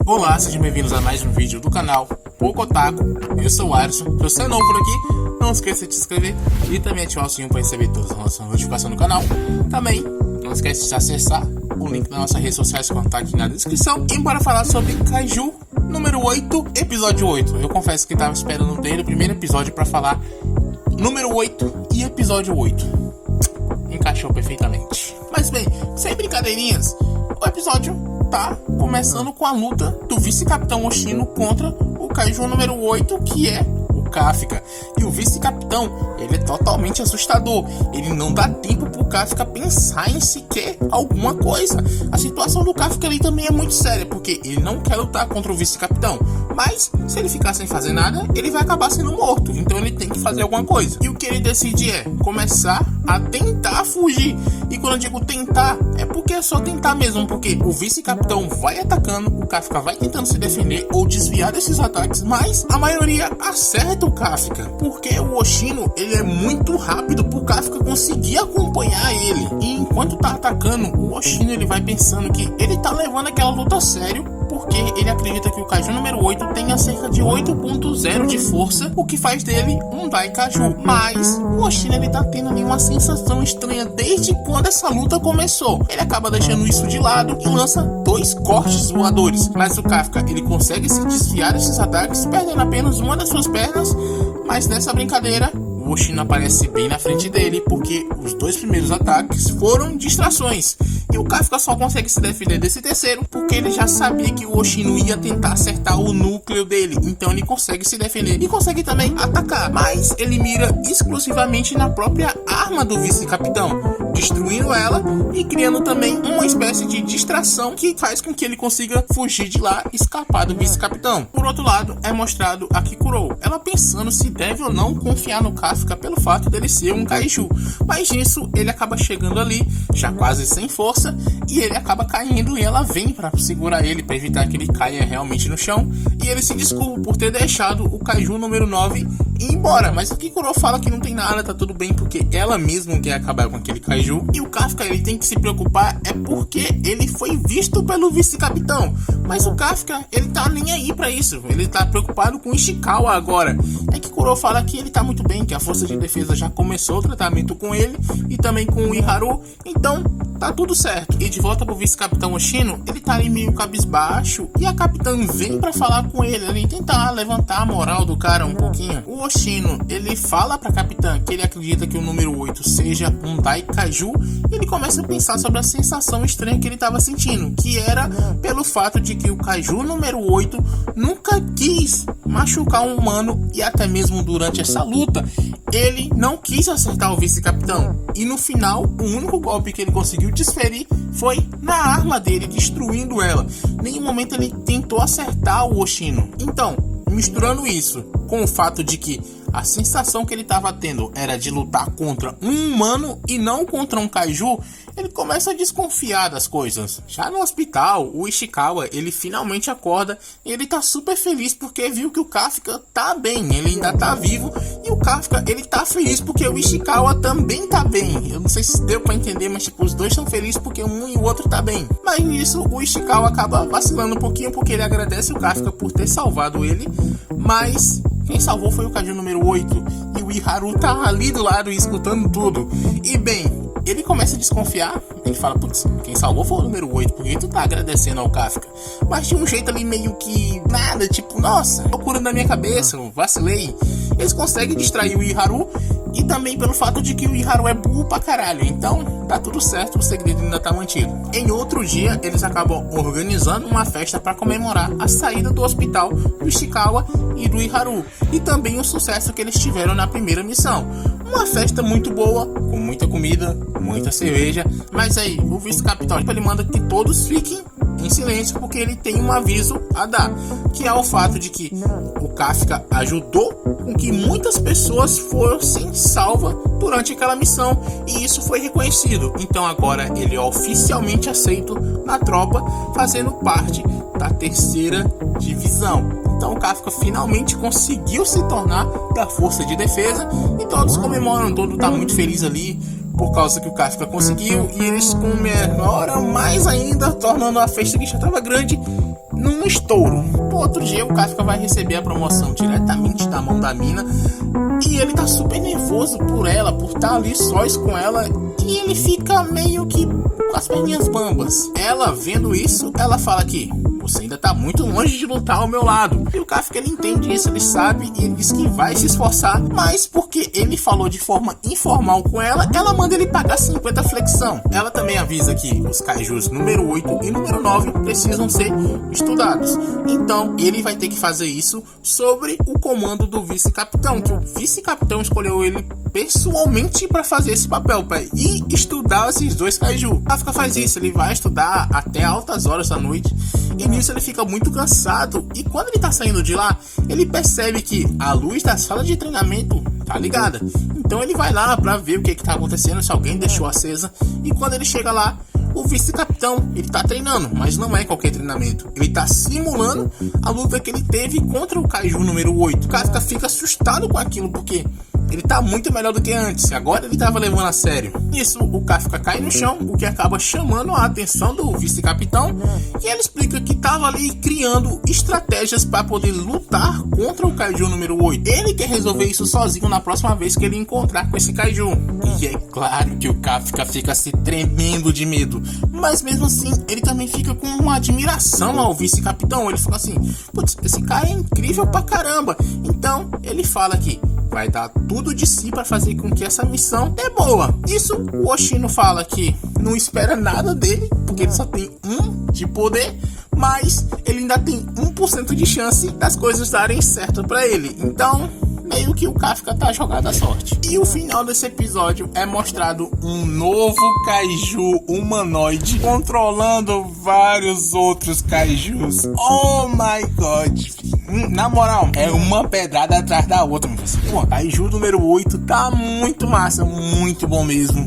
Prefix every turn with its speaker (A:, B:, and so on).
A: Olá, sejam bem-vindos a mais um vídeo do canal Pouco Otaku. Eu sou o Alisson. Se você é novo por aqui, não esqueça de se inscrever e também ativar o sininho para receber todas as nossas notificações do canal. Também não esqueça de acessar o link das nossas redes sociais que está aqui na descrição. E bora falar sobre Kaiju número 8, episódio 8. Eu confesso que estava esperando desde o primeiro episódio para falar número 8 e episódio 8. Encaixou perfeitamente. Mas bem, sem brincadeirinhas, o episódio tá começando com a luta do vice-capitão Oshino contra o Kaiju número 8, que é o Kafka. E o vice-capitão, ele é totalmente assustador. Ele não dá tempo pro Kafka pensar em sequer alguma coisa. A situação do Kafka ali também é muito séria, porque ele não quer lutar contra o vice-capitão. Mas, se ele ficar sem fazer nada, ele vai acabar sendo morto. Então ele tem que fazer alguma coisa. E o que ele decide é começar a tentar fugir. E quando eu digo tentar, é porque é só tentar mesmo. Porque o vice-capitão vai atacando, o Kafka vai tentando se defender ou desviar desses ataques. Mas a maioria acerta o Kafka. Porque o Oshino, ele é muito rápido pro Kafka conseguir acompanhar ele. E enquanto tá atacando, o Oshino, ele vai pensando que ele tá levando aquela luta a sério. Porque ele acredita que o Kaiju número 8 tenha cerca de 8.0 de força, o que faz dele um Daikaiju. Mas o Oshino, ele tá tendo ali uma sensação estranha desde quando essa luta começou. Ele acaba deixando isso de lado e lança 2 cortes voadores. Mas o Kafka, ele consegue se desviar desses ataques, perdendo apenas uma das suas pernas. Mas nessa brincadeira, o Oshino aparece bem na frente dele, porque os 2 primeiros ataques foram distrações. E o Kafka só consegue se defender desse terceiro, porque ele já sabia que o Oshino ia tentar acertar o núcleo dele. Então ele consegue se defender e consegue também atacar. Mas ele mira exclusivamente na própria arma do vice-capitão, destruindo ela e criando também uma espécie de distração que faz com que ele consiga fugir de lá e escapar do vice-capitão. Por outro lado, é mostrado a Kikuro, ela pensando se deve ou não confiar no Kafka pelo fato dele ser um Kaiju. Mas nisso, ele acaba chegando ali, já quase sem força, e ele acaba caindo e ela vem para segurar ele, para evitar que ele caia realmente no chão. E ele se desculpa por ter deixado o Kaiju número 9 ir embora. Mas a Kikuro fala que não tem nada, tá tudo bem, porque ela mesma quer acabar com aquele Kaiju. E o Kafka, ele tem que se preocupar é porque ele foi visto pelo vice-capitão. Mas o Kafka, ele tá nem aí pra isso. Ele tá preocupado com o Ishikawa agora. A Kikuro fala que ele tá muito bem, que a força de defesa já começou o tratamento com ele e também com o Iharu. Então, tá tudo certo. E de volta pro vice-capitão Oshino, ele tá ali meio cabisbaixo e a capitã vem pra falar com ele, ali tentar levantar a moral do cara um pouquinho. O Oshino, ele fala pra capitã que ele acredita que o número 8 seja um Daikaiju e ele começa a pensar sobre a sensação estranha que ele tava sentindo, que era pelo fato de que o Kaiju número 8 nunca quis machucar um humano e até mesmo durante essa luta ele não quis acertar o vice-capitão. E no final, o único golpe que ele conseguiu desferir foi na arma dele, destruindo ela. Em nenhum momento ele tentou acertar o Oshino. Então, misturando isso com o fato de que a sensação que ele estava tendo era de lutar contra um humano e não contra um Kaiju, ele começa a desconfiar das coisas. Já no hospital, o Ishikawa, ele finalmente acorda e ele tá super feliz porque viu que o Kafka tá bem, ele ainda tá vivo, e o Kafka, ele tá feliz porque o Ishikawa também tá bem. Eu não sei se deu pra entender, mas tipo, os dois estão felizes porque um e o outro tá bem. Mas nisso, o Ishikawa acaba vacilando um pouquinho porque ele agradece o Kafka por ter salvado ele, mas quem salvou foi o Kaiju número 8 e o Iharu tá ali do lado escutando tudo. E bem, ele começa a desconfiar, ele fala, putz, quem salvou foi o número 8, porque tu tá agradecendo ao Kafka. Mas de um jeito ali meio que nada, tipo, nossa, loucura na minha cabeça, eu vacilei. Eles conseguem distrair o Iharu e também pelo fato de que o Iharu é burro pra caralho. Então, tá tudo certo, o segredo ainda tá mantido. Em outro dia, eles acabam organizando uma festa para comemorar a saída do hospital do Ishikawa e do Iharu. E também o sucesso que eles tiveram na primeira missão. Uma festa muito boa, com muita comida, muita cerveja. Mas aí, o vice-capitão, ele manda que todos fiquem em silêncio porque ele tem um aviso a dar, que é o fato de que o Kafka ajudou com que muitas pessoas fossem salvas durante aquela missão e isso foi reconhecido. Então agora ele é oficialmente aceito na tropa, fazendo parte da 3ª divisão. Então o Kafka finalmente conseguiu se tornar da força de defesa e todos comemoram, todo tá muito feliz ali por causa que o Kafka conseguiu, e eles comemoram mais ainda, tornando a festa que já estava grande num estouro. No outro dia o Kafka vai receber a promoção diretamente da mão da mina e ele tá super nervoso por ela, por estar ali sós com ela, e ele fica meio que com as perninhas bambas. Ela vendo isso, ela fala que você ainda tá muito longe de lutar ao meu lado. E o Kafka, ele entende isso, ele sabe, e ele diz que vai se esforçar, mas porque ele falou de forma informal com ela, ela manda ele pagar 50 flexão. Ela também avisa que os kaijus número 8 e número 9 precisam ser estudados. Então ele vai ter que fazer isso sobre o comando do vice-capitão, que o vice-capitão escolheu ele pessoalmente para fazer esse papel, para ir estudar esses dois kaiju. Kafka faz isso, ele vai estudar até altas horas da noite, e nisso ele fica muito cansado, e quando ele tá saindo de lá, ele percebe que a luz da sala de treinamento tá ligada. Então ele vai lá pra ver o que tá acontecendo, se alguém deixou acesa, e quando ele chega lá, o vice-capitão, ele tá treinando, mas não é qualquer treinamento. Ele tá simulando a luta que ele teve contra o kaiju número 8. O Kafka fica assustado com aquilo, porque ele tá muito melhor do que antes. Agora ele tava levando a sério. Nisso, o Kafka cai no chão, o que acaba chamando a atenção do vice-capitão. E ele explica que tava ali criando estratégias para poder lutar contra o kaiju número 8. Ele quer resolver isso sozinho na próxima vez que ele encontrar com esse kaiju. E é claro que o Kafka fica se tremendo de medo. Mas mesmo assim, ele também fica com uma admiração ao vice-capitão. Ele fala assim, putz, esse cara é incrível pra caramba. Então, ele fala que vai dar tudo de si para fazer com que essa missão é boa. Isso o Oshino fala que não espera nada dele, porque ele só tem 1 de poder, mas ele ainda tem 1% de chance das coisas darem certo para ele. Então, meio que o Kafka tá jogado à sorte. E o final desse episódio é mostrado um novo kaiju humanoide controlando vários outros kaijus. Oh my god. Na moral, é uma pedrada atrás da outra. Pô, kaiju número 8 tá muito massa, muito bom mesmo.